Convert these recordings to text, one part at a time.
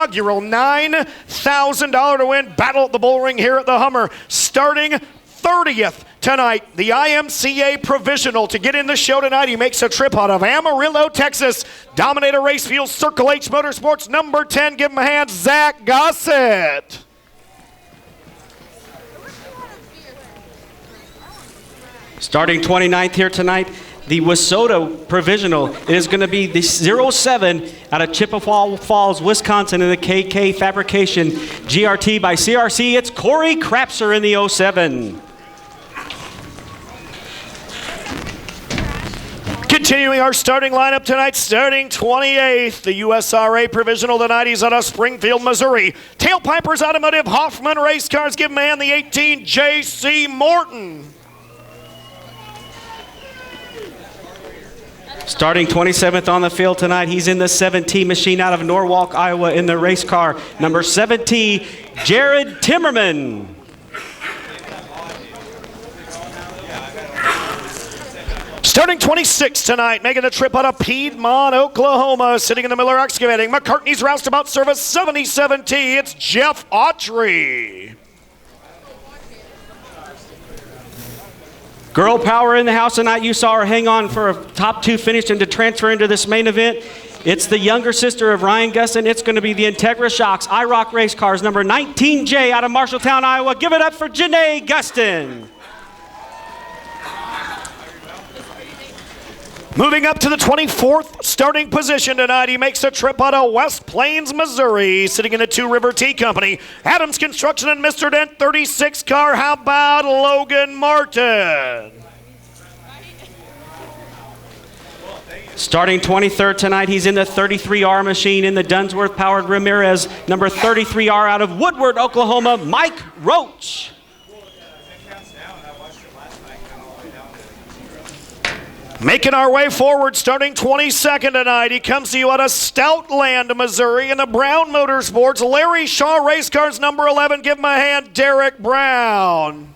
inaugural $9,000 to win battle at the Bullring here at the Hummer, starting 30th tonight. The IMCA Provisional to get in the show tonight. He makes a trip out of Amarillo, Texas. Dominator Race Fuel, Circle H Motorsports, number 10. Give him a hand, Zach Gossett. Starting 29th here tonight, the Wissota Provisional. It is going to be the 07 out of Chippewa Falls, Wisconsin in the KK Fabrication GRT by CRC. It's Corey Crapser in the 07. Continuing our starting lineup tonight, starting 28th, the USRA Provisional tonight. He's out of Springfield, Missouri. Tailpipers Automotive, Hoffman Race Cars. Give him a hand, the 18, J.C. Morton. Starting 27th on the field tonight, he's in the 17 machine out of Norwalk, Iowa in the race car. Number 17, Jared Timmerman. Starting 26 tonight, making the trip out of Piedmont, Oklahoma, sitting in the Miller Excavating, McCartney's Roustabout Service 77T, it's Jeff Autry. Girl power in the house tonight. You saw her hang on for a top 2 finish and to transfer into this main event. It's the younger sister of Ryan Gustin. It's going to be the Integra Shocks IROC Race Cars, number 19J out of Marshalltown, Iowa. Give it up for Janae Gustin. Moving up to the 24th starting position tonight, he makes a trip out of West Plains, Missouri, sitting in the Two River Tea Company. Adams Construction and Mr. Dent 36 car. How about Logan Martin? Starting 23rd tonight, he's in the 33R machine in the Dunsworth-powered Ramirez, number 33R out of Woodward, Oklahoma, Mike Roach. Making our way forward, starting 22nd tonight. He comes to you out of Stoutland, Missouri, in the Brown Motorsports. Larry Shaw Race Cars, number 11. Give him a hand, Derek Brown.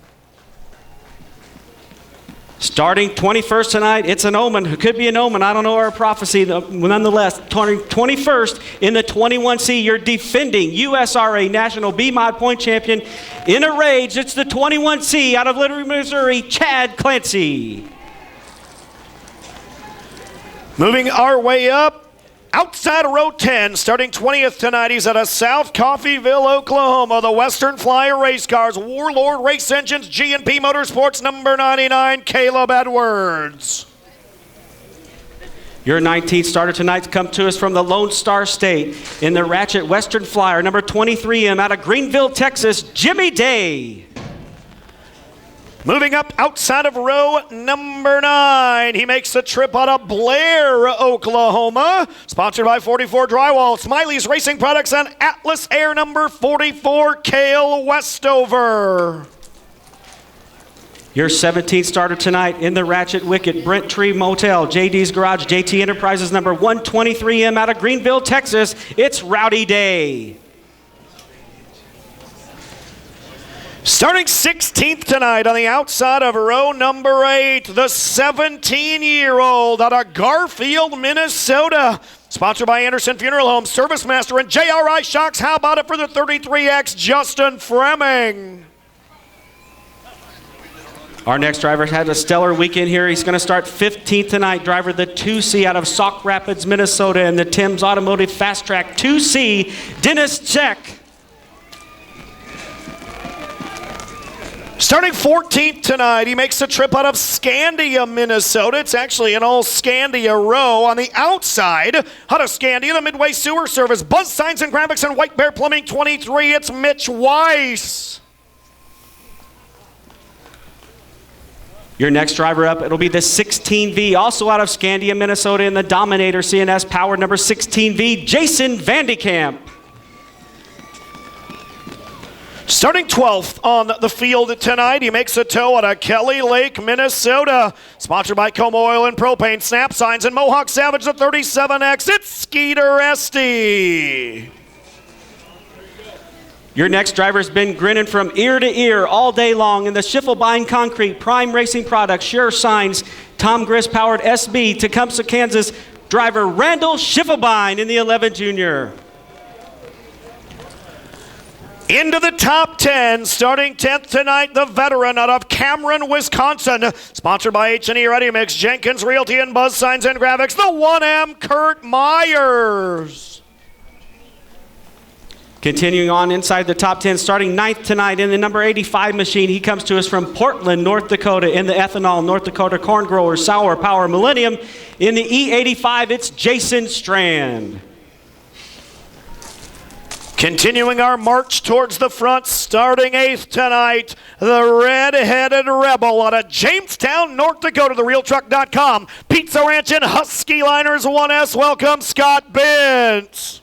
Starting 21st tonight, it's an omen. It could be an omen. I don't know, or a prophecy. Nonetheless, 21st in the 21C, you're defending USRA National B-Mod Point Champion in a rage. It's the 21C out of Little Missouri, Chad Clancy. Moving our way up, outside of row 10, starting 20th tonight, he's out of South Coffeyville, Oklahoma. The Western Flyer Race Cars, Warlord Race Engines, G&P Motorsports, number 99, Caleb Edwards. Your 19th starter tonight comes to us from the Lone Star State in the Ratchet Western Flyer, number 23M out of Greenville, Texas, Jimmy Day. Moving up outside of row number 9, he makes the trip out of Blair, Oklahoma. Sponsored by 44 Drywall, Smiley's Racing Products, and Atlas Air, number 44, Cale Westover. Your 17th starter tonight in the Ratchet Wicket, Brent Tree Motel, JD's Garage, JT Enterprises, number 123M out of Greenville, Texas. It's Rowdy Day. Starting 16th tonight on the outside of row number 8, the 17-year-old out of Garfield, Minnesota. Sponsored by Anderson Funeral Home, Service Master, and JRI Shocks. How about it for the 33X, Justin Fremming? Our next driver had a stellar weekend here. He's going to start 15th tonight. Driver the 2C out of Sauk Rapids, Minnesota, and the Tim's Automotive Fast Track 2C, Dennis Check. Starting 14th tonight, he makes a trip out of Scandia, Minnesota. It's actually an all Scandia row. On the outside, out of Scandia, the Midway Sewer Service, Buzz Signs and Graphics, and White Bear Plumbing 23, it's Mitch Weiss. Your next driver up, it'll be the 16V, also out of Scandia, Minnesota, in the Dominator CNS powered number 16V, Jason Vandekamp. Starting 12th on the field tonight, he makes a tow out of Kelly Lake, Minnesota. Sponsored by Como Oil and Propane, Snap Signs, and Mohawk Savage, the 37X. It's Skeeter Esty. Your next driver's been grinning from ear to ear all day long in the Schiffelbein Concrete, Prime Racing Products, Sure Signs, Tom Grist powered SB, Tecumseh, Kansas. Driver Randall Schiffelbein in the 11 Junior. Into the top 10, starting 10th tonight, the veteran out of Cameron, Wisconsin. Sponsored by H&E Ready Mix, Jenkins Realty and Buzz Signs and Graphics, the 1M Kurt Myers. Continuing on inside the top 10, starting 9th tonight in the number 85 machine, he comes to us from Portland, North Dakota, in the ethanol North Dakota Corn Grower Sour Power Millennium. In the E85, it's Jason Strand. Continuing our march towards the front, starting 8th tonight, the red-headed rebel out of Jamestown, North Dakota, therealtruck.com. Pizza Ranch and Husky Liners 1S, welcome Scott Bentz.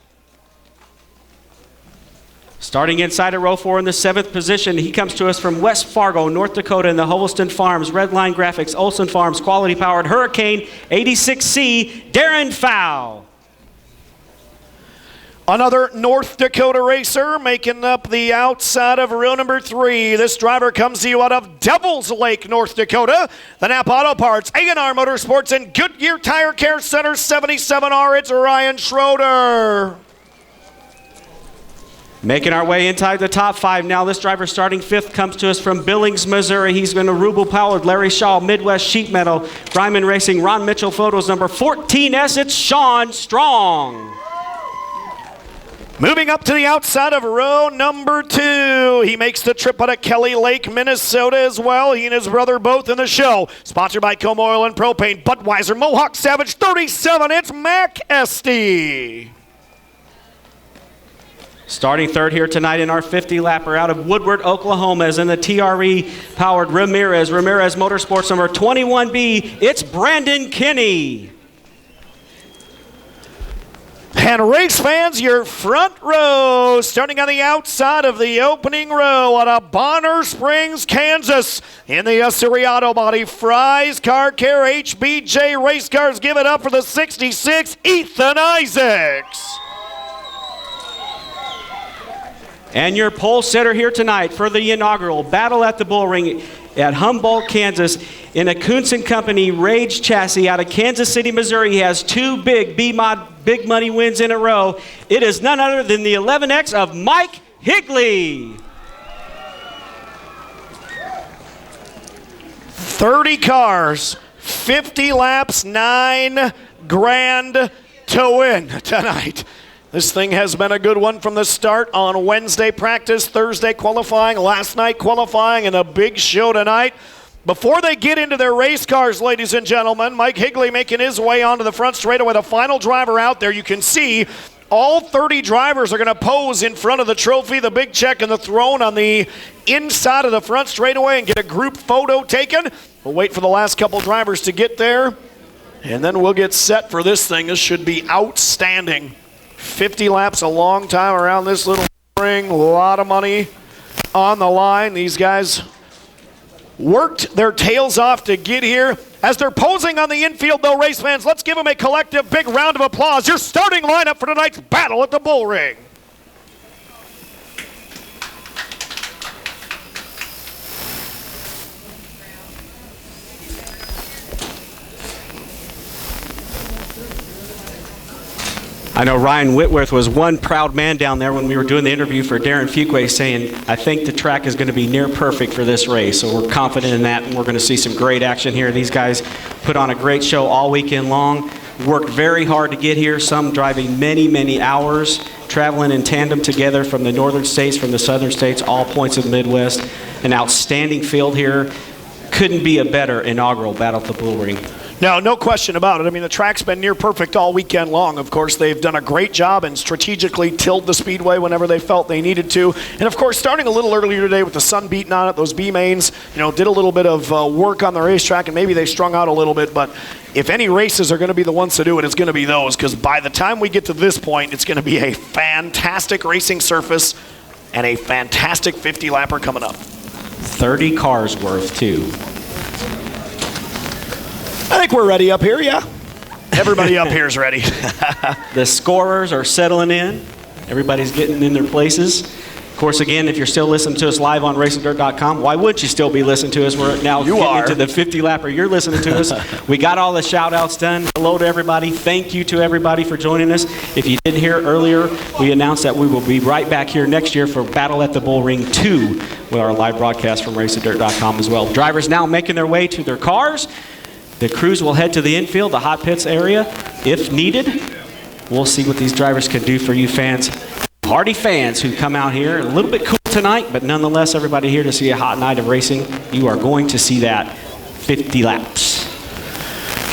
Starting inside of row 4 in the 7th position, he comes to us from West Fargo, North Dakota, in the Holston Farms, Redline Graphics, Olson Farms, Quality Powered Hurricane 86C, Darren Fowl. Another North Dakota racer making up the outside of row number 3. This driver comes to you out of Devil's Lake, North Dakota. The Napa Auto Parts, A&R Motorsports, and Goodyear Tire Care Center 77R. It's Ryan Schroeder. Making our way inside the top 5 now. This driver starting 5th comes to us from Billings, Missouri. He's been a Rubel Powered, Larry Shaw, Midwest Sheet Metal, Gryman Racing, Ron Mitchell Photos, number 14S. It's Sean Strong. Moving up to the outside of row number 2. He makes the trip out of Kelly Lake, Minnesota as well. He and his brother both in the show. Sponsored by Como Oil and Propane, Budweiser, Mohawk Savage 37. It's Mac Esty. Starting 3rd here tonight in our 50-lapper out of Woodward, Oklahoma, is in the TRE-powered Ramirez Motorsports number 21B. It's Brandon Kinney. And race fans, your front row, starting on the outside of the opening row out of Bonner Springs, Kansas, in the Surrey Auto Body, Fry's Car Care, HBJ Race Cars. Give it up for the 66, Ethan Isaacs. And your pole sitter here tonight for the inaugural Battle at the Bullring at Humboldt, Kansas, in a Kunz & Company Rage chassis out of Kansas City, Missouri. He has 2 big B-Mod big money wins in a row. It is none other than the 11X of Mike Higley. 30 cars, 50 laps, $9,000 to win tonight. This thing has been a good one from the start on Wednesday practice, Thursday qualifying, last night qualifying, and a big show tonight. Before they get into their race cars, ladies and gentlemen, Mike Higley making his way onto the front straightaway, the final driver out there. You can see all 30 drivers are going to pose in front of the trophy, the big check, and the throne on the inside of the front straightaway and get a group photo taken. We'll wait for the last couple drivers to get there, and then we'll get set for this thing. This should be outstanding. 50 laps, a long time around this little ring, a lot of money on the line. These guys worked their tails off to get here. As they're posing on the infield, though, race fans, let's give them a collective big round of applause. Your starting lineup for tonight's battle at the Bullring. I know Ryan Whitworth was one proud man down there when we were doing the interview for Darren Fuqua, saying, I think the track is going to be near perfect for this race. So we're confident in that, and we're going to see some great action here. These guys put on a great show all weekend long, worked very hard to get here, some driving many, many hours, traveling in tandem together from the northern states, from the southern states, all points of the Midwest. An outstanding field here. Couldn't be a better inaugural Battle at the Bullring. No question about it. I mean, the track's been near perfect all weekend long. Of course, they've done a great job and strategically tilled the speedway whenever they felt they needed to. And of course, starting a little earlier today with the sun beating on it, those B-mains, did a little bit of work on the racetrack, and maybe they strung out a little bit. But if any races are going to be the ones to do it, it's going to be those, because by the time we get to this point, it's going to be a fantastic racing surface and a fantastic 50-lapper coming up. 30 cars worth, too. I think we're ready up here, yeah. Everybody up here is ready. The scorers are settling in. Everybody's getting in their places. Of course, again, if you're still listening to us live on racingdirt.com, why would you still be listening to us? We're now getting into the 50-lapper. You're listening to us. We got all the shout-outs done. Hello to everybody. Thank you to everybody for joining us. If you didn't hear earlier, we announced that we will be right back here next year for Battle at the Bullring 2 with our live broadcast from racingdirt.com as well. Drivers now making their way to their cars. The crews will head to the infield, the hot pits area, if needed. We'll see what these drivers can do for you fans. Hardy fans who come out here, a little bit cool tonight, but nonetheless, everybody here to see a hot night of racing. You are going to see that 50 laps.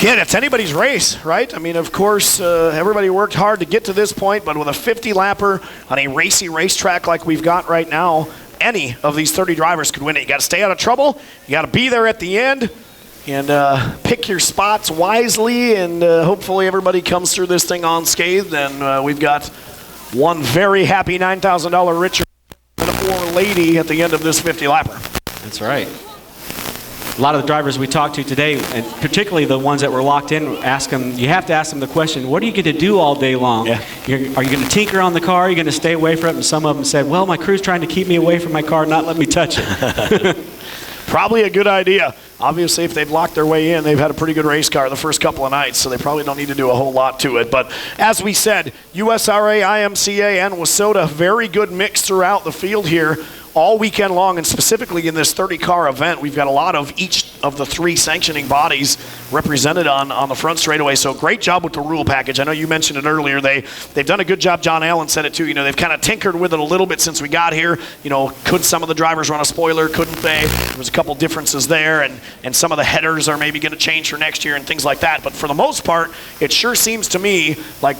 Yeah, it's anybody's race, right? I mean, of course, everybody worked hard to get to this point, but with a 50-lapper on a racy racetrack like we've got right now, any of these 30 drivers could win it. You got to stay out of trouble. You got to be there at the end and pick your spots wisely, and hopefully everybody comes through this thing unscathed, and we've got one very happy $9,000 Richard and a poor lady at the end of this 50-lapper. That's right. A lot of the drivers we talked to today, and particularly the ones that were locked in, you have to ask them the question, what are you going to do all day long? Yeah. Are you going to tinker on the car? Are you going to stay away from it? And some of them said, well, my crew's trying to keep me away from my car, not let me touch it. Probably a good idea. Obviously, if they've locked their way in, they've had a pretty good race car the first couple of nights, so they probably don't need to do a whole lot to it. But as we said, USRA, IMCA, and WISSOTA, very good mix throughout the field here all weekend long, and specifically in this 30-car event. We've got a lot of each of the three sanctioning bodies represented on the front straightaway. So great job with the rule package. I know you mentioned it earlier. They've done a good job. John Allen said it too. You know, they've kind of tinkered with it a little bit since we got here. You know, could some of the drivers run a spoiler? Couldn't they? There was a couple differences there, and some of the headers are maybe going to change for next year and things like that. But for the most part, it sure seems to me like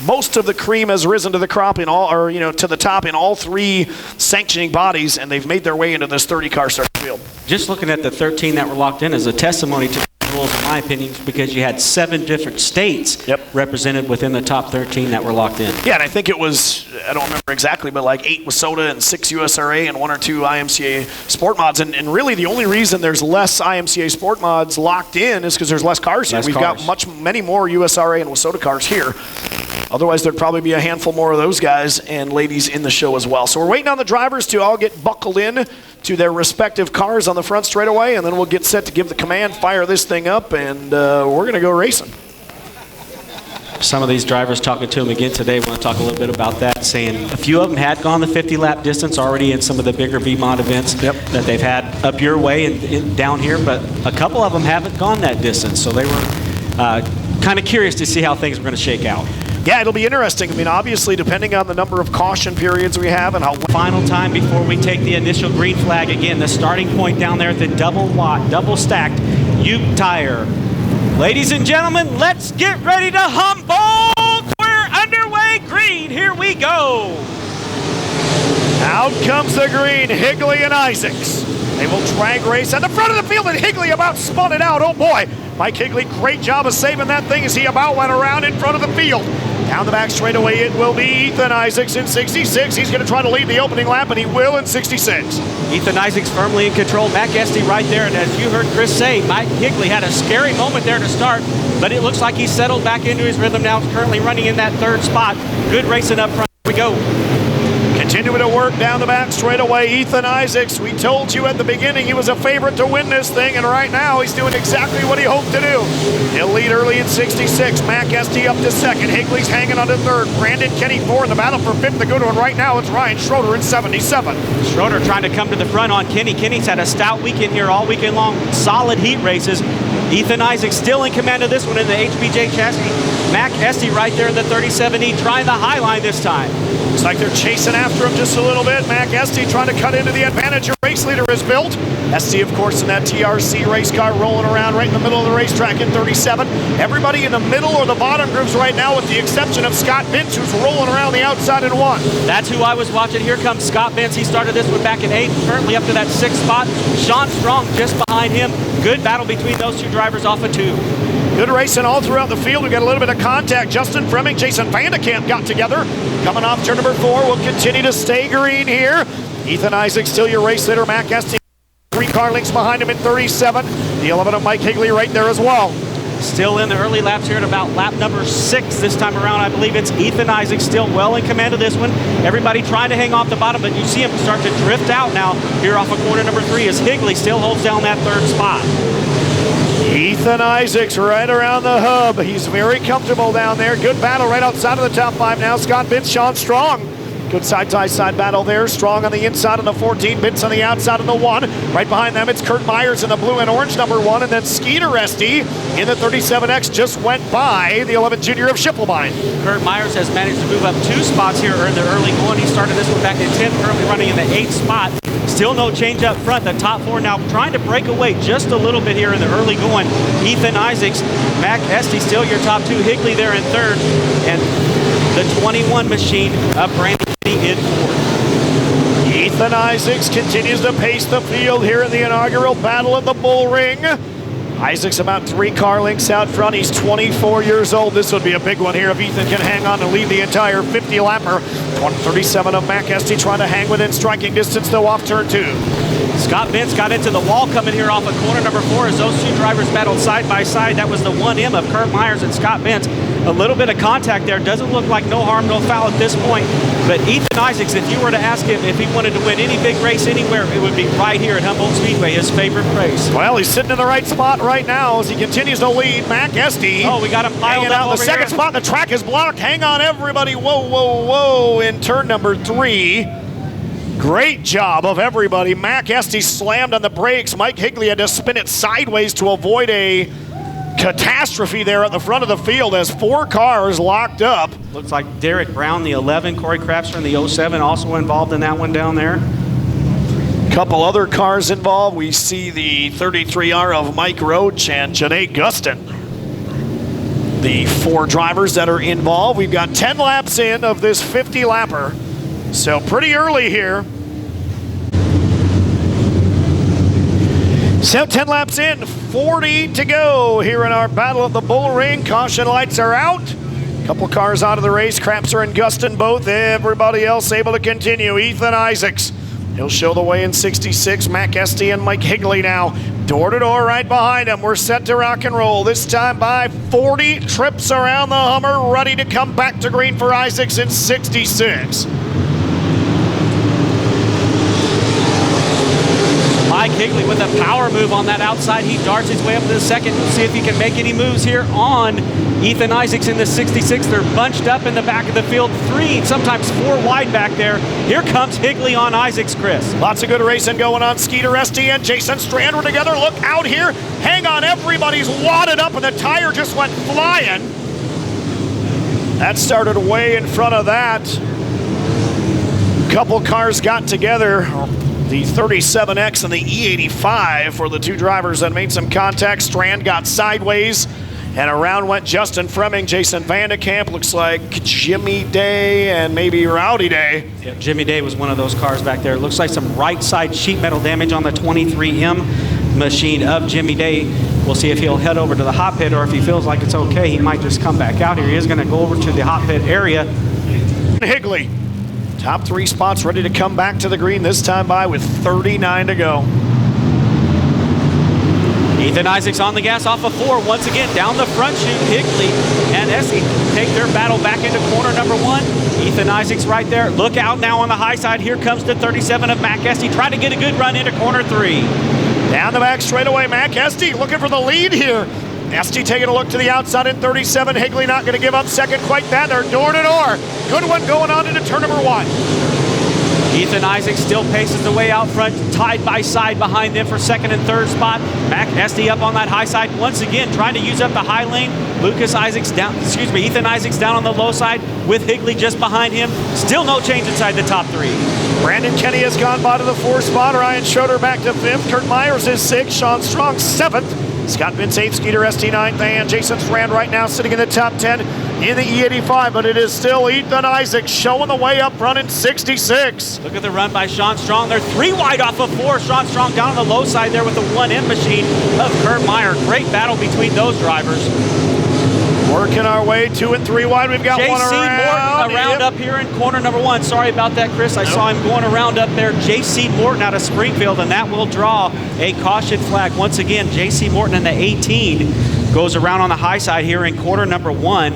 most of the cream has risen to the crop in all, or to the top in all three sanctioning bodies, and they've made their way into this 30-car start field. Just looking at the 13 that were locked in is a testimony to the rules, in my opinion, because you had 7 different states represented within the top 13 that were locked in. Yeah, and I think it was, I don't remember exactly, but like 8 WISSOTA and 6 USRA and 1 or 2 IMCA Sport Mods. And really the only reason there's less IMCA Sport Mods locked in is because there's less cars here. We've got many more USRA and WISSOTA cars here. Otherwise, there'd probably be a handful more of those guys and ladies in the show as well. So we're waiting on the drivers to all get buckled in to their respective cars on the front straightaway, and then we'll get set to give the command, fire this thing up, and we're going to go racing. Some of these drivers, talking to them again today, want to talk a little bit about that, saying a few of them had gone the 50-lap distance already in some of the bigger B-Mod events that they've had up your way and down here, but a couple of them haven't gone that distance, so they were kind of curious to see how things were going to shake out. Yeah, it'll be interesting. I mean, obviously, depending on the number of caution periods we have and how... Final time before we take the initial green flag. Again, the starting point down there at the double-stacked Ute tire. Ladies and gentlemen, let's get ready to Humboldt. We're underway. Green, here we go. Out comes the green, Higley and Isaacs. They will drag race at the front of the field, and Higley about spun it out. Oh, boy. Mike Higley, great job of saving that thing as he about went around in front of the field. Down the back straightaway, it will be Ethan Isaacs in 66. He's going to try to lead the opening lap, and he will in 66. Ethan Isaacs firmly in control. Mac Esty right there, and as you heard Chris say, Mike Higley had a scary moment there to start, but it looks like he's settled back into his rhythm now. He's currently running in that third spot. Good racing up front. Here we go. Continuing to work down the back straightaway, Ethan Isaacs. We told you at the beginning he was a favorite to win this thing, and right now he's doing exactly what he hoped to do. He'll lead early in 66. Mac Esty up to second. Higley's hanging on to third. Brandon Kenny four in the battle for fifth. The good one right now, it's Ryan Schroeder in 77. Schroeder trying to come to the front on Kenny. Kenny's had a stout weekend here all weekend long. Solid heat races. Ethan Isaacs still in command of this one in the HBJ chassis. Mac Esty right there in the 37E trying the high line this time. Looks like they're chasing after him just a little bit. Mac Esty trying to cut into the advantage your race leader has built. Esty, of course, in that TRC race car rolling around right in the middle of the racetrack in 37. Everybody in the middle or the bottom groups right now with the exception of Scott Bintz, who's rolling around the outside in 1. That's who I was watching. Here comes Scott Bintz. He started this one back in 8th, currently up to that 6th spot. Sean Strong just behind him. Good battle between those two drivers off of 2. Good racing all throughout the field. We got a little bit of contact. Justin Fremming, Jason Vandekamp got together. Coming off turn number 4, we'll continue to stay green here. Ethan Isaacs still your race leader. Mac Esty 3 car lengths behind him in 37. The 11 of Mike Higley right there as well. Still in the early laps here at about lap number 6 this time around. I believe it's Ethan Isaacs still well in command of this one. Everybody trying to hang off the bottom, but you see him start to drift out now here off of corner number 3 as Higley still holds down that 3rd spot. Ethan Isaacs right around the hub. He's very comfortable down there. Good battle right outside of the top 5 now. Scott Vince, Sean Strong. Good side-by-side battle there. Strong on the inside of the 14, Vince on the outside of the 1. Right behind them, it's Kurt Myers in the blue and orange number 1, and then Skeeter Esty in the 37X just went by the 11 junior of Schiffelbein. Kurt Myers has managed to move up 2 spots here in the early going. He started this one back in 10th, currently running in the 8th spot. Still no change up front. The top 4 now trying to break away just a little bit here in the early going. Ethan Isaacs, Mac Esty still your top 2. Higley there in 3rd, and the 21 machine of Brandon in 4th. Ethan Isaacs continues to pace the field here in the inaugural battle of the Bullring. Isaacs about 3 car lengths out front. He's 24 years old. This would be a big one here if Ethan can hang on to lead the entire 50-lapper. 137 of Mac Esty trying to hang within striking distance, though, off turn 2. Scott Vince got into the wall coming here off of corner number 4 as those 2 drivers battled side by side. That was the 1M of Kurt Myers and Scott Vince. A little bit of contact there. Doesn't look like no harm, no foul at this point. But Ethan Isaacs, if you were to ask him if he wanted to win any big race anywhere, it would be right here at Humboldt Speedway, his favorite race. Well, he's sitting in the right spot right now as he continues to lead. Mac Esty. Oh, we got him piled up out in the second spot. The track is blocked. Hang on, everybody. Whoa, whoa, whoa. In turn number 3. Great job of everybody. Mac Esty slammed on the brakes. Mike Higley had to spin it sideways to avoid a catastrophe there at the front of the field as 4 cars locked up. Looks like Derek Brown, the 11, Corey Crapster in the 07, also involved in that one down there. Couple other cars involved. We see the 33R of Mike Roach and Janae Gustin. The 4 drivers that are involved. We've got 10 laps in of this 50-lapper. So pretty early here. So 10 laps in, 40 to go here in our battle of the Bullring. Caution lights are out. Couple cars out of the race. Crapser and Gustin both. Everybody else able to continue. Ethan Isaacs, he'll show the way in 66. Mac Esty and Mike Higley now. Door to door right behind him. We're set to rock and roll. This time by 40 trips around the Hummer. Ready to come back to green for Isaacs in 66. Mike Higley with a power move on that outside. He darts his way up to the second. We'll see if he can make any moves here on Ethan Isaacs in the 66. They're bunched up in the back of the field. 3, sometimes 4 wide back there. Here comes Higley on Isaacs, Chris. Lots of good racing going on. Skeeter Esty and Jason Strand were together. Look out here. Hang on. Everybody's wadded up and the tire just went flying. That started way in front of that. Couple cars got together. The 37X and the E85 for the 2 drivers that made some contact. Strand got sideways, and around went Justin Fremming, Jason Vandekamp. Looks like Jimmy Day and maybe Rowdy Day. Yeah, Jimmy Day was one of those cars back there. It looks like some right side sheet metal damage on the 23M machine of Jimmy Day. We'll see if he'll head over to the hot pit, or if he feels like it's okay, he might just come back out here. He is going to go over to the hot pit area. Higley. Top 3 spots ready to come back to the green, this time by with 39 to go. Ethan Isaacs on the gas off of 4. Once again, down the front chute, Higley and Esty take their battle back into corner number 1. Ethan Isaacs right there. Look out now on the high side. Here comes the 37 of Mac Esty. Trying to get a good run into corner 3. Down the back straightaway, Mac Esty looking for the lead here. Esty taking a look to the outside in 37. Higley not going to give up second quite that. They're door to door. Good one going on into turn number 1. Ethan Isaacs still paces the way out front, tied by side behind them for second and third spot. Mac Esty up on that high side once again, trying to use up the high lane. Ethan Isaacs down on the low side with Higley just behind him. Still no change inside the top 3. Brandon Kenny has gone by to the 4th spot. Ryan Schroeder back to 5th. Kurt Myers is 6th. Sean Strong 7th. Scott Vince 8th, Skeeter Esty 9th, and Jason Strand right now sitting in the top 10 in the E85, but it is still Ethan Isaacs showing the way up front in 66. Look at the run by Sean Strong. They're 3 wide off of 4. Sean Strong down on the low side there with the 1M machine of Kurt Meyer. Great battle between those drivers. Working our way 2 and 3 wide. We've got JC one around. Morton up here in corner number 1. Sorry about that, Chris. I saw him going around up there. JC Morton out of Springfield, and that will draw a caution flag. Once again, JC Morton in the 18 goes around on the high side here in corner number 1.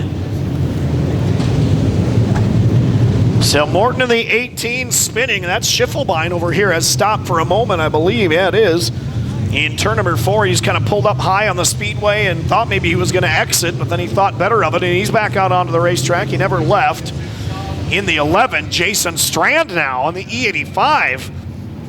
So Morton in the 18 spinning. That's Schiffelbein over here has stopped for a moment, I believe. Yeah, it is. In turn number 4, he's kind of pulled up high on the speedway and thought maybe he was going to exit, but then he thought better of it, and he's back out onto the racetrack. He never left. In the 11, Jason Strand now on the E85,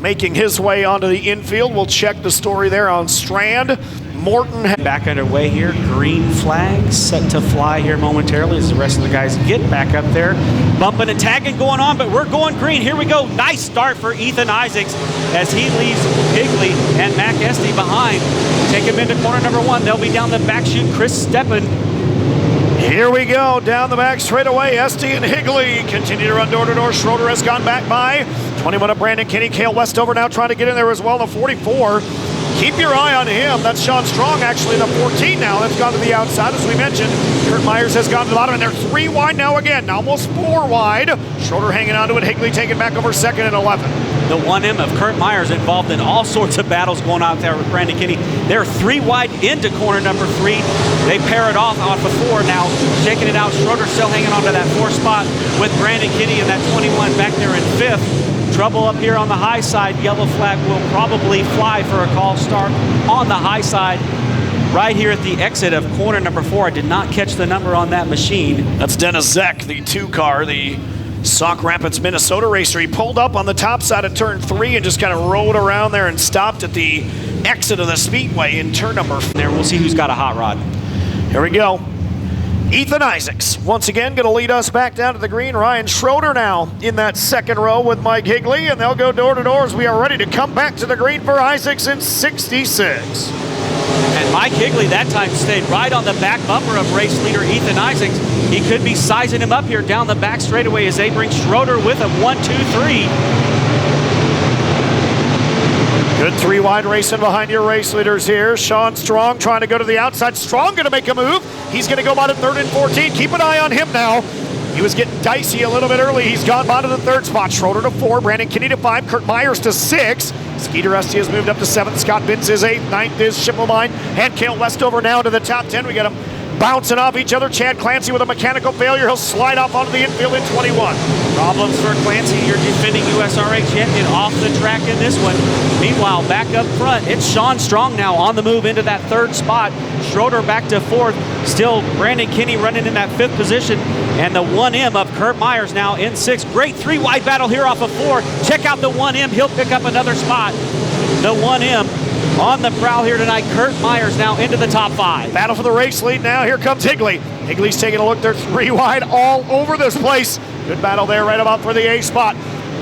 making his way onto the infield. We'll check the story there on Strand. Morton back underway here. Green flag set to fly here momentarily as the rest of the guys get back up there. Bumping and tagging going on, but we're going green. Here we go. Nice start for Ethan Isaacs as he leaves Higley and Mac Esty behind. Take him into corner number 1. They'll be down the back chute. Chris Steppen. Here we go, down the back straightaway. Esty and Higley continue to run door to door. Schroeder has gone back by. 21 up Brandon Kinney. Cale Westover now trying to get in there as well. The 44. Keep your eye on him. That's Sean Strong, actually, the 14 now. That's gone to the outside, as we mentioned. Kurt Myers has gone to the bottom, and they're 3 wide now again. Almost 4 wide. Schroeder hanging on to it. Higley taking back over second and 11. The 1M of Kurt Myers involved in all sorts of battles going out there with Brandon Kinney. They're 3 wide into corner number 3. They pair it off the 4 now, shaking it out. Schroeder still hanging on to that 4 spot with Brandon Kinney and that 21 back there in 5th. Trouble up here on the high side. Yellow flag will probably fly for a call start on the high side right here at the exit of corner number 4. I did not catch the number on that machine. That's Dennis Zeck, the 2 car, the Sauk Rapids, Minnesota racer. He pulled up on the top side of turn 3 and just kind of rode around there and stopped at the exit of the speedway in turn number 4. There, we'll see who's got a hot rod. Here we go. Ethan Isaacs, once again, going to lead us back down to the green. Ryan Schroeder now in that second row with Mike Higley, and they'll go door to door as we are ready to come back to the green for Isaacs in 66. And Mike Higley that time stayed right on the back bumper of race leader Ethan Isaacs. He could be sizing him up here down the back straightaway as they bring Schroeder with him. 1, 2, 3. Good 3 wide racing behind your race leaders here. Sean Strong trying to go to the outside. Strong going to make a move. He's going to go by to 3rd and 14. Keep an eye on him now. He was getting dicey a little bit early. He's gone by to the 3rd spot. Schroeder to 4. Brandon Kinney to 5. Kurt Myers to 6. Skeeter Esty has moved up to 7th. Scott Vince is 8th. 9th is Schiffelbein. And Cale Westover now to the top 10. We got him bouncing off each other. Chad Clancy with a mechanical failure. He'll slide off onto the infield in 21. Problems for Clancy, your defending USRA champion, off the track in this one. Meanwhile, back up front, it's Sean Strong now on the move into that 3rd spot. Schroeder back to 4th. Still Brandon Kinney running in that 5th position. And the 1M of Kurt Myers now in 6th. Great 3 wide battle here off of 4. Check out the 1M. He'll pick up another spot. The 1M on the prowl here tonight. Kurt Myers now into the top 5. Battle for the race lead now. Here comes Higley. Higley's taking a look. They're 3 wide all over this place. Good battle there right about for the A spot.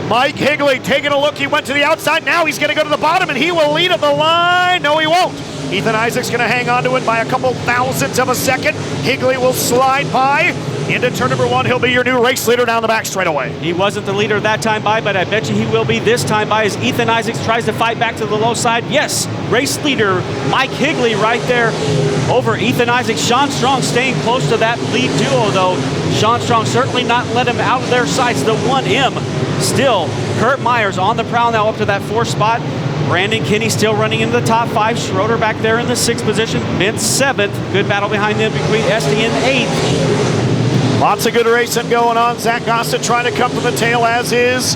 Mike Higley taking a look. He went to the outside. Now he's going to go to the bottom, and he will lead at the line. No, he won't. Ethan Isaacs going to hang on to it by a couple thousandths of a second. Higley will slide by. Into turn number 1, he'll be your new race leader down the back straightaway. He wasn't the leader that time by, but I bet you he will be this time by as Ethan Isaacs tries to fight back to the low side. Yes, race leader Mike Higley right there over Ethan Isaacs. Sean Strong staying close to that lead duo, though. Sean Strong certainly not let him out of their sights. The 1M still. Kurt Myers on the prowl now up to that 4th spot. Brandon Kinney still running into the top 5. Schroeder back there in the 6th position. Vince 7th. Good battle behind them between Esty and 8th. Lots of good racing going on. Zach Gossett trying to come from the tail, as is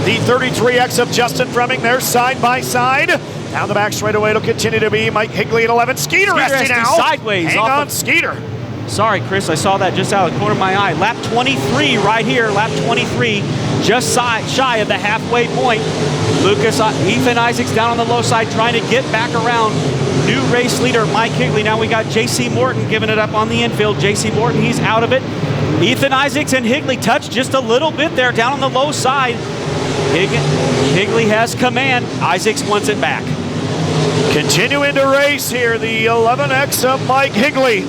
the 33X of Justin Fleming. They're side by side. Down the back straightaway, it'll continue to be Mike Higley at 11. Skeeter Esty now. Sideways. Hang on, Skeeter. Sorry, Chris, I saw that just out of the corner of my eye. Lap 23 right here, lap 23, just shy of the halfway point. Ethan Isaacs down on the low side trying to get back around. New race leader Mike Higley. Now we got J.C. Morton giving it up on the infield. J.C. Morton, he's out of it. Ethan Isaacs and Higley touch just a little bit there down on the low side. Higley has command. Isaacs wants it back. Continuing to race here, the 11X of Mike Higley.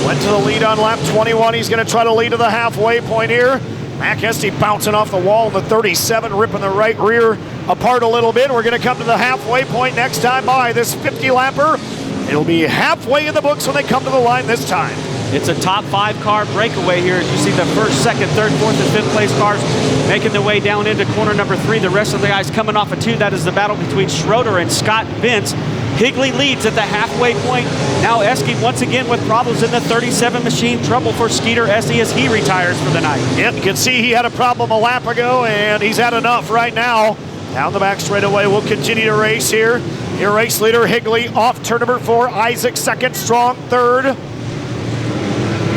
Went to the lead on lap 21. He's going to try to lead to the halfway point here. Mac Esty bouncing off the wall in the 37, ripping the right rear apart a little bit. We're going to come to the halfway point next time by this 50-lapper. It'll be halfway in the books when they come to the line this time. It's a top 5 car breakaway here as you see the 1st, 2nd, 3rd, 4th, and 5th place cars making their way down into corner number 3. The rest of the guys coming off of 2. That is the battle between Schroeder and Scott Vince. Higley leads at the halfway point. Now Eske once again with problems in the 37 machine. Trouble for Skeeter Essie as he retires for the night. Yep, you can see he had a problem a lap ago, and he's had enough right now. Down the back straightaway, we'll continue to race here. Your race leader, Higley, off turn number 4. Isaac second, Strong third.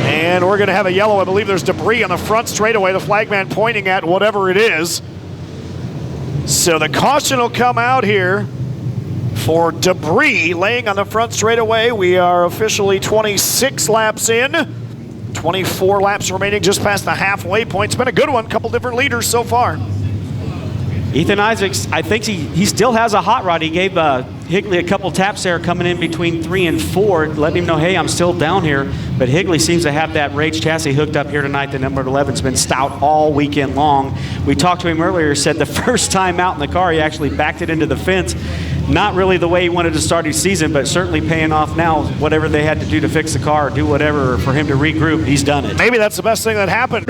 And we're going to have a yellow. I believe there's debris on the front straightaway. The flagman pointing at whatever it is. So the caution will come out here for debris laying on the front straightaway. We are officially 26 laps in. 24 laps remaining just past the halfway point. It's been a good one. Couple different leaders so far. Ethan Isaacs, I think he still has a hot rod. He gave Higley a couple taps there coming in between 3 and 4, letting him know, hey, I'm still down here. But Higley seems to have that Rage chassis hooked up here tonight. The number 11's been stout all weekend long. We talked to him earlier, said the first time out in the car, he actually backed it into the fence. Not really the way he wanted to start his season, but certainly paying off now. Whatever they had to do to fix the car or do whatever for him to regroup, he's done it. Maybe that's the best thing that happened.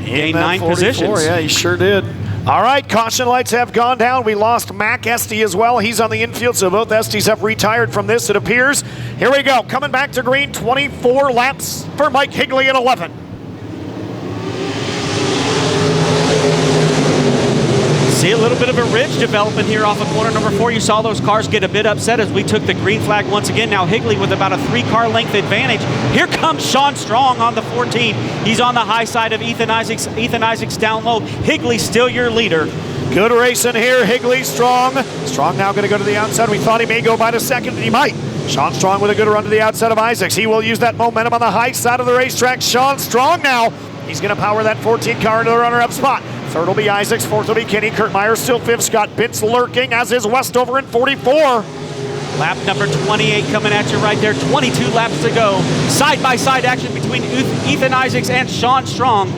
Gained 9 positions. Yeah, he sure did. All right, caution lights have gone down. We lost Mac Esty as well. He's on the infield, so both Estes have retired from this, it appears. Here we go, coming back to green, 24 laps for Mike Higley at 11. See a little bit of a ridge development here off of corner number 4. You saw those cars get a bit upset as we took the green flag once again. Now Higley with about a 3-car length advantage. Here comes Sean Strong on the 14. He's on the high side of Ethan Isaacs. Ethan Isaacs down low. Higley still your leader. Good racing here, Higley, Strong. Strong now going to go to the outside. We thought he may go by the second, and he might. Sean Strong with a good run to the outside of Isaacs. He will use that momentum on the high side of the racetrack. Sean Strong now. He's going to power that 14 car into the runner-up spot. Third will be Isaacs, fourth will be Kenny. Kurt Meyer still fifth. Scott Bintz lurking, as is Westover in 44. Lap number 28 coming at you right there. 22 laps to go. Side-by-side action between Ethan Isaacs and Sean Strong.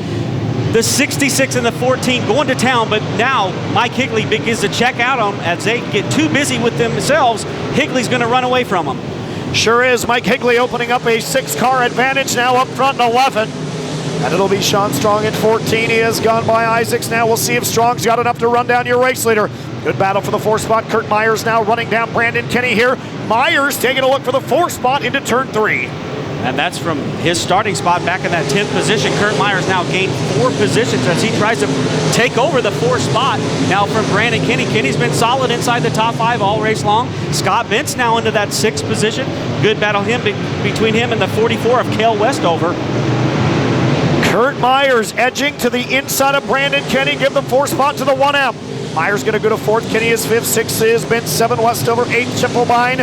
The 66 and the 14 going to town, but now Mike Higley begins to check out on them as they get too busy with themselves. Higley's going to run away from them. Sure is. Mike Higley opening up a 6-car advantage now up front in 11. And it'll be Sean Strong at 14. He has gone by Isaacs now. We'll see if Strong's got enough to run down your race leader. Good battle for the 4th spot. Kurt Myers now running down Brandon Kenny here. Myers taking a look for the 4th spot into turn 3. And that's from his starting spot back in that 10th position. Kurt Myers now gained 4 positions as he tries to take over the 4th spot. Now from Brandon Kenny. Kenny's been solid inside the top 5 all race long. Scott Bintz now into that 6th position. Good battle between him and the 44 of Cale Westover. Kurt Myers edging to the inside of Brandon Kenny. Give the 4th spot to the 1M. Myers going to go to 4th. Kenny is 5th. 6th is Bintz. 7 Westover. 8 Schiffelbein.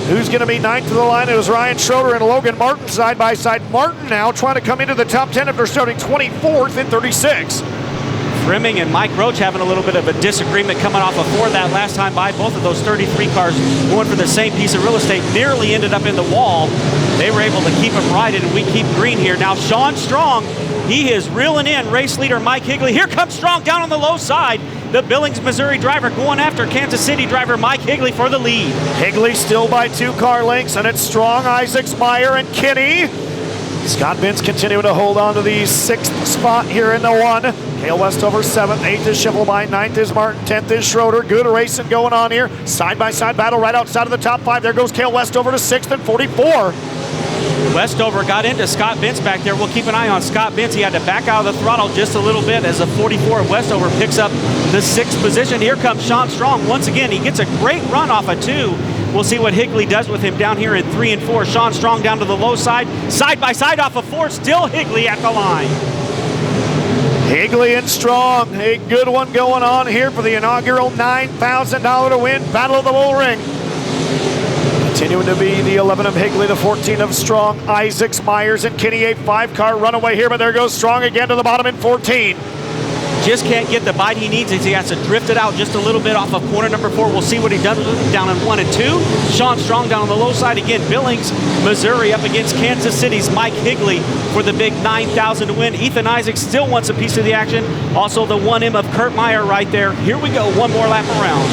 Who's going to be 9th to the line? It was Ryan Schroeder and Logan Martin side by side. Martin now trying to come into the top 10 after starting 24th in 36. Frimming and Mike Roach having a little bit of a disagreement coming off of 4 that last time by. Both of those 33 cars going for the same piece of real estate nearly ended up in the wall. They were able to keep him righted, and we keep green here. Now Sean Strong, he is reeling in race leader Mike Higley. Here comes Strong down on the low side. The Billings, Missouri driver going after Kansas City driver Mike Higley for the lead. Higley still by 2 car lengths, and it's Strong, Isaacs, Meyer, and Kenny. Scott Bintz continuing to hold on to the 6th spot here in the 1. Cale Westover 7th, 8th is Schiffelbein, 9th is Martin, 10th is Schroeder. Good racing going on here. Side-by-side battle right outside of the top 5. There goes Cale Westover to 6th and 44. Westover got into Scott Bintz back there. We'll keep an eye on Scott Bintz. He had to back out of the throttle just a little bit as the 44 of Westover picks up the 6th position. Here comes Sean Strong. Once again, he gets a great run off of 2. We'll see what Higley does with him down here in 3 and 4. Sean Strong down to the low side. Side by side off of 4. Still Higley at the line. Higley and Strong. A good one going on here for the inaugural $9,000 to win Battle of the Bullring. Continuing to be the 11 of Higley, the 14 of Strong, Isaacs, Myers, and Kenny. A 5-car runaway here, but there goes Strong again to the bottom in 14. Just can't get the bite he needs as he has to drift it out just a little bit off of corner number 4. We'll see what he does with it down in 1 and 2. Sean Strong down on the low side again. Billings, Missouri up against Kansas City's Mike Higley for the big $9,000 to win. Ethan Isaacs still wants a piece of the action. Also the 1M of Kurt Meyer right there. Here we go, one more lap around.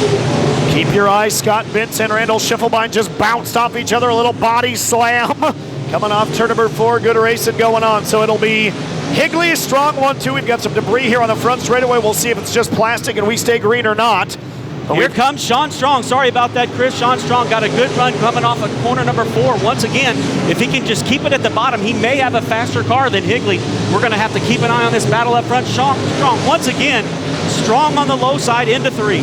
Keep your eyes. Scott Bintz and Randall Schiffelbein just bounced off each other. A little body slam. Coming off turn number 4. Good racing going on. So it'll be Higley, Strong 1-2. We've got some debris here on the front straightaway. We'll see if it's just plastic and we stay green or not. Here comes Sean Strong. Sorry about that, Chris. Sean Strong got a good run coming off of corner number 4. Once again, if he can just keep it at the bottom, he may have a faster car than Higley. We're going to have to keep an eye on this battle up front. Sean Strong, once again, Strong on the low side into 3.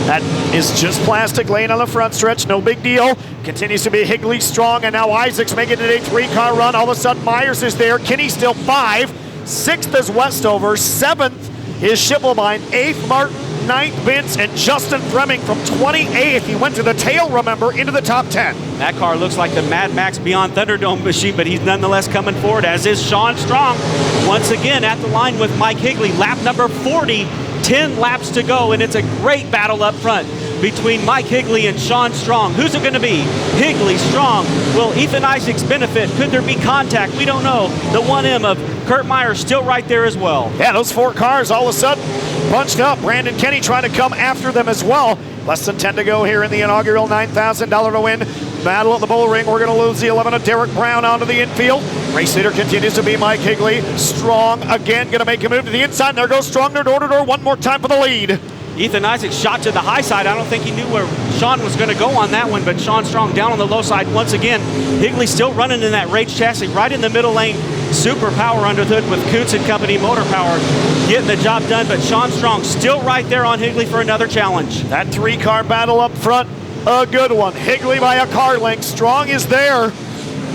That is just plastic lane on the front stretch. No big deal. Continues to be Higley, Strong, and now Isaac's making it a 3-car run. All of a sudden, Myers is there. Kenny's still 5. 6th is Westover. 7th is Schimmelbein. 8th, Martin. 9th, Vince, and Justin Fleming from 28th. He went to the tail, remember, into the top 10. That car looks like the Mad Max Beyond Thunderdome machine, but he's nonetheless coming forward, as is Sean Strong. Once again at the line with Mike Higley. Lap number 40, 10 laps to go, and it's a great battle up front between Mike Higley and Sean Strong. Who's it going to be? Higley, Strong. Will Ethan Isaacs benefit? Could there be contact? We don't know. The 1M of Kurt Meyer still right there as well. Yeah, those 4 cars all of a sudden bunched up. Brandon Kenny trying to come after them as well. Less than 10 to go here in the inaugural $9,000 to win battle at the Bullring. We're going to lose the 11 of Derek Brown onto the infield. Race leader continues to be Mike Higley. Strong again going to make a move to the inside. And there goes Strong door to door one more time for the lead. Ethan Isaacs shot to the high side. I don't think he knew where Sean was going to go on that one, but Sean Strong down on the low side once again. Higley still running in that race chassis right in the middle lane. Super power under the hood with Coots and Company motor power getting the job done, but Sean Strong still right there on Higley for another challenge. That 3-car battle up front, a good one. Higley by a car length. Strong is there.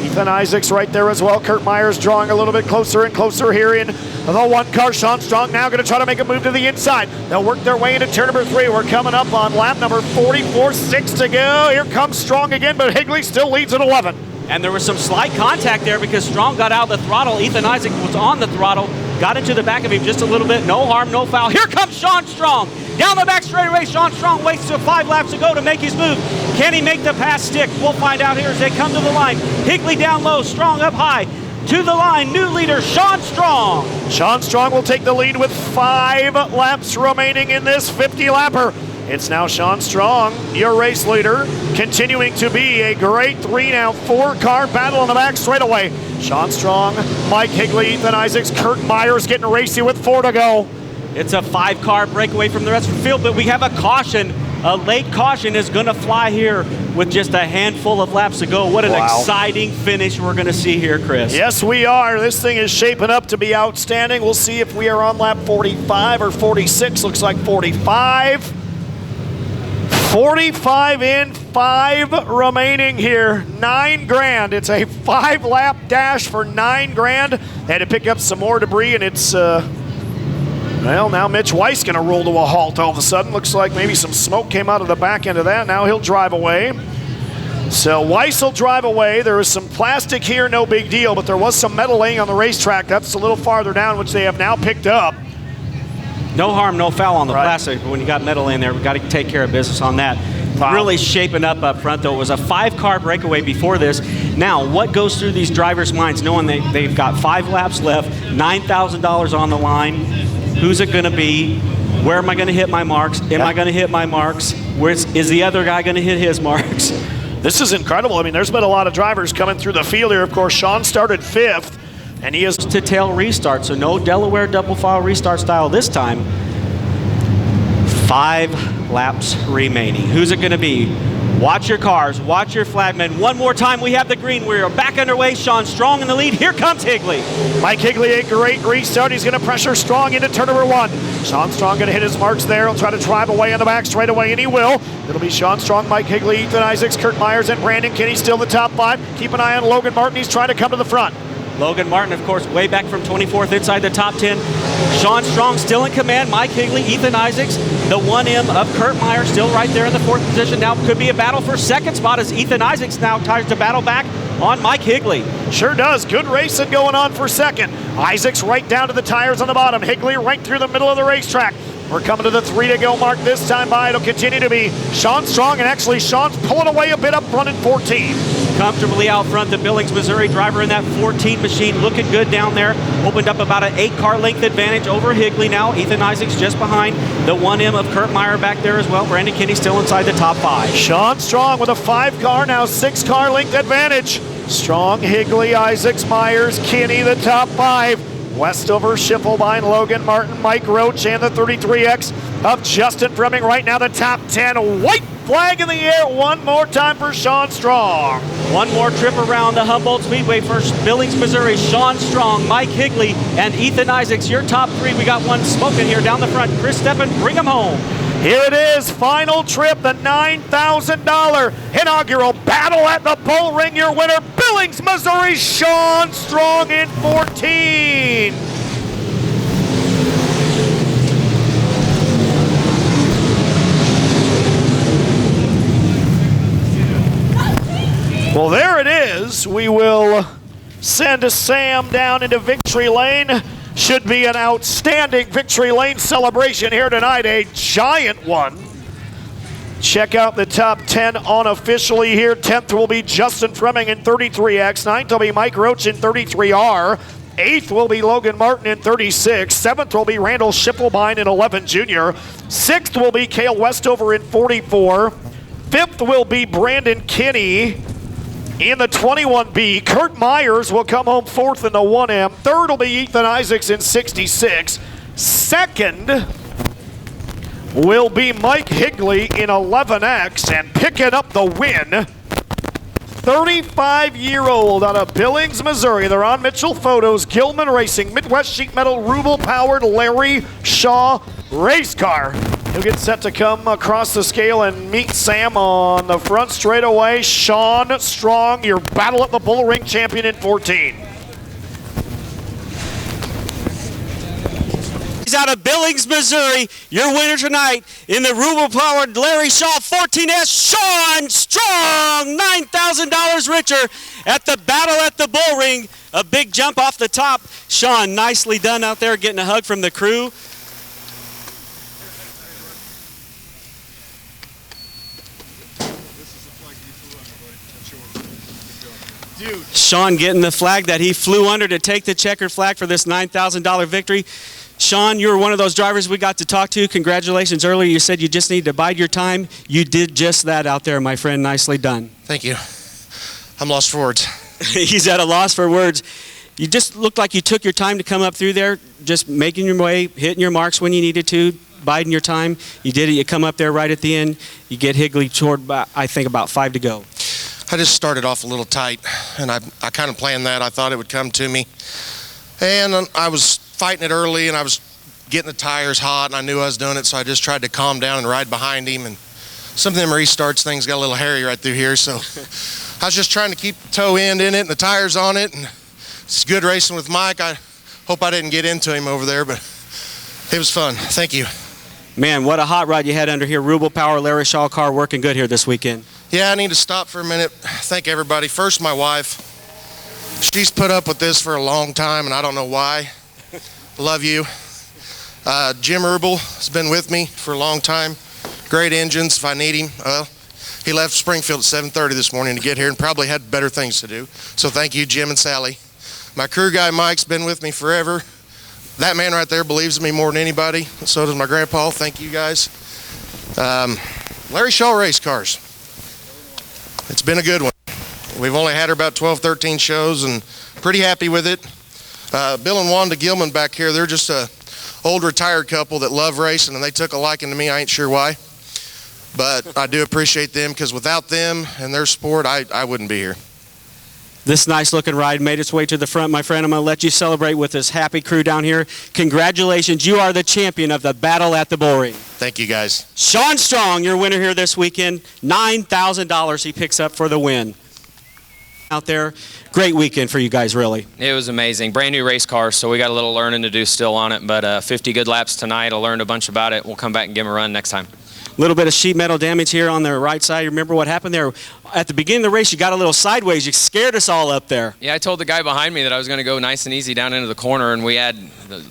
Ethan Isaacs right there as well. Kurt Myers drawing a little bit closer and closer here in the 1-car. Sean Strong now going to try to make a move to the inside. They'll work their way into turn number 3. We're coming up on lap number 44, 6 to go. Here comes Strong again, but Higley still leads at 11. And there was some slight contact there because Strong got out of the throttle. Ethan Isaacs was on the throttle, got into the back of him just a little bit. No harm, no foul. Here comes Sean Strong. Down the back straightaway, Sean Strong waits till 5 laps to go to make his move. Can he make the pass stick? We'll find out here as they come to the line. Higley down low, Strong up high. To the line, new leader, Sean Strong. Sean Strong will take the lead with 5 laps remaining in this 50-lapper. It's now Sean Strong, your race leader, continuing to be a great 4-car battle on the back straightaway. Sean Strong, Mike Higley, Ethan Isaacs, Kurt Myers getting racy with 4 to go. It's a 5-car breakaway from the rest of the field, but we have a caution. A late caution is going to fly here with just a handful of laps to go. What an exciting finish we're going to see here, Chris. Yes, we are. This thing is shaping up to be outstanding. We'll see if we are on lap 45 or 46. Looks like 45. 45 in, 5 remaining here. $9,000. It's a 5-lap dash for $9,000. They had to pick up some more debris, and it's well, now Mitch Weiss going to roll to a halt all of a sudden. Looks like maybe some smoke came out of the back end of that. Now he'll drive away. So Weiss will drive away. There is some plastic here, no big deal, but there was some metal laying on the racetrack. That's a little farther down, which they have now picked up. No harm, no foul on the plastic, but when you got metal in there, we've got to take care of business on that. Wow. Really shaping up front, though. It was a 5-car breakaway before this. Now, what goes through these drivers' minds, knowing they've got 5 laps left, $9,000 on the line? Who's it going to be? Where am I going to hit my marks? Am I going to hit my marks? Is the other guy going to hit his marks? This is incredible. I mean, there's been a lot of drivers coming through the field here. Of course, Sean started 5th. And he is to tail restart, so no Delaware double file restart style this time. 5 laps remaining. Who's it going to be? Watch your cars, watch your flagmen. One more time, we have the green. We are back underway. Sean Strong in the lead. Here comes Higley. Mike Higley, a great restart. He's going to pressure Strong into turn number 1. Sean Strong going to hit his marks there. He'll try to drive away on the back straightaway, and he will. It'll be Sean Strong, Mike Higley, Ethan Isaacs, Kurt Myers, and Brandon Kenny still the top 5. Keep an eye on Logan Martin. He's trying to come to the front. Logan Martin, of course, way back from 24th inside the top 10. Sean Strong still in command. Mike Higley, Ethan Isaacs, the 1M of Kurt Meyer still right there in the 4th position. Now could be a battle for 2nd spot as Ethan Isaacs now tries to battle back on Mike Higley. Sure does. Good racing going on for 2nd. Isaacs right down to the tires on the bottom. Higley right through the middle of the racetrack. We're coming to the 3 to go mark this time by. It'll continue to be Sean Strong, and actually Sean's pulling away a bit up front in 14. Comfortably out front, the Billings, Missouri driver in that 14 machine, looking good down there. Opened up about an 8-car length advantage over Higley now. Ethan Isaacs just behind. The 1M of Kurt Meyer back there as well. Brandon Kenny still inside the top 5. Sean Strong with a 5-car, now 6-car length advantage. Strong, Higley, Isaacs, Myers, Kenny, the top 5. Westover, Schiffelbein, Logan Martin, Mike Roach, and the 33X of Justin Fremming. Right now the top 10. White flag in the air one more time for Sean Strong. One more trip around the Humboldt Speedway for Billings, Missouri. Sean Strong, Mike Higley, and Ethan Isaacs, your top three. We got one smoking here down the front. Chris Steppen, bring him home. Here it is, final trip, the $9,000 inaugural battle at the Bullring. Your winner, Billings, Missouri, Sean Strong in 14. Well, there it is. We will send Sam down into victory lane. Should be an outstanding victory lane celebration here tonight, a giant one. Check out the top 10 unofficially here. 10th will be Justin Fremming in 33X. 9th will be Mike Roach in 33R. 8th will be Logan Martin in 36. 7th will be Randall Schiffelbein in 11 Junior. 6th will be Cale Westover in 44. 5th will be Brandon Kinney in the 21B. Kurt Myers will come home 4th in the 1M. 3rd will be Ethan Isaacs in 66. 2nd will be Mike Higley in 11X, and picking up the win, 35-year-old out of Billings, Missouri. They're on Mitchell Photos, Gilman Racing, Midwest Sheet Metal, Rubel-powered Larry Shaw race car. He'll get set to come across the scale and meet Sam on the front straightaway. Sean Strong, your battle at the Bullring champion in 14. He's out of Billings, Missouri. Your winner tonight in the Rubel-powered Larry Shaw 14S, Sean Strong, $9,000 richer at the battle at the Bullring. A big jump off the top. Sean, nicely done out there, getting a hug from the crew. Sean getting the flag that he flew under to take the checkered flag for this $9,000 victory. Sean, you were one of those drivers we got to talk to. Congratulations earlier. You said you just need to bide your time. You did just that out there, my friend. Nicely done. Thank you. I'm lost for words. He's at a loss for words. You just looked like you took your time to come up through there, just making your way, hitting your marks when you needed to, biding your time. You did it. You come up there right at the end. You get Higley toward, I think, about 5 to go. I just started off a little tight, and I kind of planned that. I thought it would come to me. And I was fighting it early, and I was getting the tires hot, and I knew I was doing it, so I just tried to calm down and ride behind him. And some of them restarts, things got a little hairy right through here, so I was just trying to keep the toe end in it and the tires on it. And it's good racing with Mike. I hope I didn't get into him over there, but it was fun. Thank you. Man, what a hot rod you had under here. Rubel Power, Larry Shaw car working good here this weekend. Yeah, I need to stop for a minute. Thank everybody. First, my wife. She's put up with this for a long time, and I don't know why. Love you. Jim Rubel has been with me for a long time. Great engines if I need him. He left Springfield at 7:30 this morning to get here and probably had better things to do. So thank you, Jim and Sally. My crew guy, Mike's been with me forever. That man right there believes in me more than anybody. So does my grandpa. Thank you, guys. Larry Shaw race cars. It's been a good one. We've only had her about 12, 13 shows and pretty happy with it. Bill and Wanda Gilman back here, they're just a old retired couple that love racing, and they took a liking to me. I ain't sure why. But I do appreciate them, because without them and their support, I wouldn't be here. This nice looking ride made its way to the front, my friend. I'm going to let you celebrate with this happy crew down here. Congratulations, you are the champion of the battle at the Bullring. Thank you, guys. Sean Strong, your winner here this weekend. $9,000 he picks up for the win. Out there, great weekend for you guys, really. It was amazing. Brand new race car, so we got a little learning to do still on it, but 50 good laps tonight. I learned a bunch about it. We'll come back and give him a run next time. A little bit of sheet metal damage here on the right side. Remember what happened there? At the beginning of the race, you got a little sideways. You scared us all up there. Yeah, I told the guy behind me that I was going to go nice and easy down into the corner, and we had,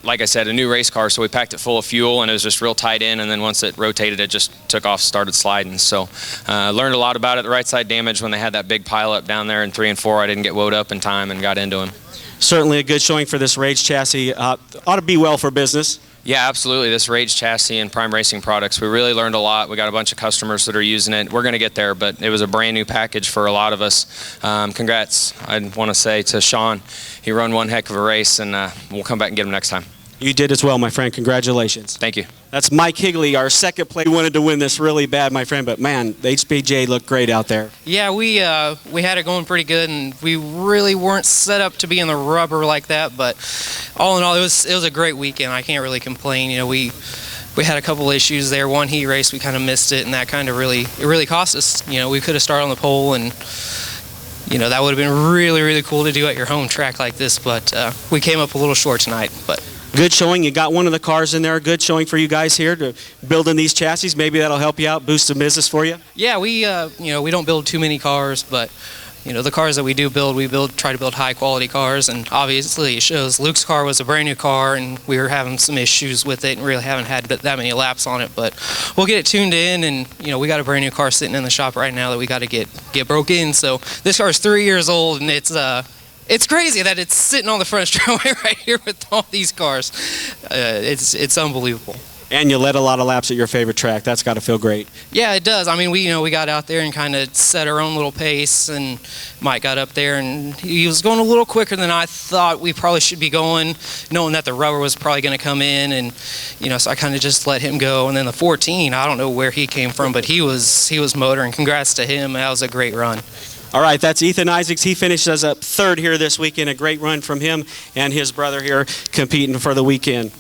like I said, a new race car, so we packed it full of fuel, and it was just real tight in, and then once it rotated, it just took off, started sliding. So learned a lot about it. The right side damage when they had that big pile up down there in 3 and 4. I didn't get woed up in time and got into him. Certainly a good showing for this Rage chassis. Ought to be well for business. Yeah, absolutely. This Rage chassis and Prime Racing products, we really learned a lot. We got a bunch of customers that are using it. We're going to get there, but it was a brand new package for a lot of us. Congrats, I want to say to Sean. He run one heck of a race, and we'll come back and get him next time. You did as well, my friend. Congratulations. Thank you. That's Mike Higley, our second place. We wanted to win this really bad, my friend, but man, the HPJ looked great out there. Yeah, we had it going pretty good, and we really weren't set up to be in the rubber like that. But all in all, it was a great weekend. I can't really complain. You know, we had a couple issues there. One heat race, we kind of missed it, and that kind of really cost us. You know, we could have started on the pole, and you know that would have been really cool to do at your home track like this. But we came up a little short tonight, but. Good showing. You got one of the cars in there. Good showing for you guys here to building these chassis. Maybe that'll help you out, boost some business for you. Yeah, we we don't build too many cars, but the cars that we do build, try to build high quality cars, and obviously it shows. Luke's car was a brand new car, and we were having some issues with it, and really haven't had that many laps on it. But we'll get it tuned in, and we got a brand new car sitting in the shop right now that we got to get broke in. So this car is 3 years old, and it's crazy that it's sitting on the front straightaway right here with all these cars. It's unbelievable. And you led a lot of laps at your favorite track. That's got to feel great. Yeah, it does. I mean, we got out there and kind of set our own little pace, and Mike got up there, and he was going a little quicker than I thought we probably should be going, knowing that the rubber was probably going to come in, and so I kind of just let him go. And then the 14, I don't know where he came from, but he was motoring. Congrats to him. That was a great run. All right, that's Ethan Isaacs. He finishes up third here this weekend. A great run from him and his brother here competing for the weekend.